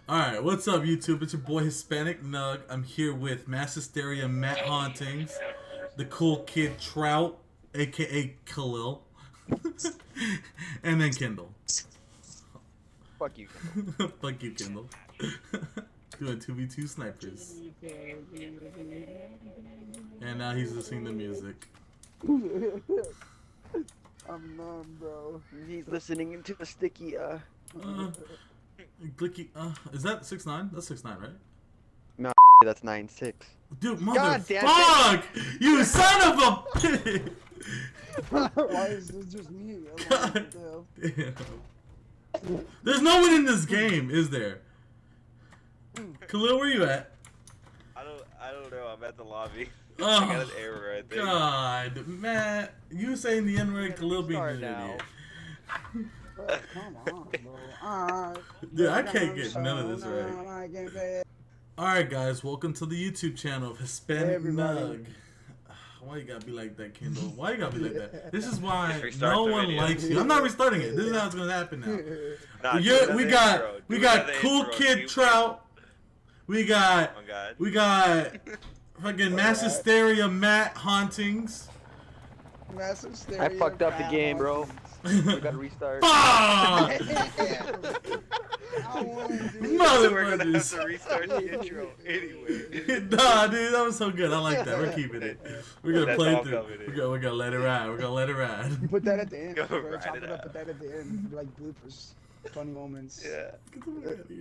Alright, what's up YouTube? It's your boy Hispanic Nug. I'm here with Mass Hysteria Matt Hauntings, the cool kid Trout, aka Khalil, and then Kindle. Fuck you. Fuck you, Kindle. Doing 2v2 snipers. And now he's listening to music. I'm numb, bro. He's listening into the sticky, Clicky, is that 6ix9ine? That's 6ix9ine, right? No, that's 9-6. Dude, God damn motherfuck! You son of a bitch! Why is this just me? God damn. There's no one in this game, is there? Khalil, where you at? I don't know. I'm at the lobby. Oh, I got an error right there. God, Matt, you saying the N-word, Khalil being an Restart idiot. Bro, come on, bro. Dude, I can't get none of this right. Alright guys, welcome to the YouTube channel of Hispanic Everybody. Nug. Why you gotta be like that, Kindle? Why you gotta be like that? This is why Just restart no the one video. likes you. I'm not restarting it. This is how it's gonna happen now. Nah, do another We intro. Do got another cool intro, kid dude. Trout. We got Oh God. fucking Mass Hysteria Matt Hauntings. Massive stereo. I fucked up the game, bro. We gotta restart. Fuck! I wanna do So we're gonna have Motherfuckers. to restart the intro anyway. Nah, dude, that was so good. I like that. We're keeping it. We're gonna That's play all through. coming in. We're gonna let it ride. We're gonna let it ride. Put that at the end. Go Bro. write Chop it it up, out. put that at the end. Like bloopers. Funny moments. Yeah. Get the fuck out of here.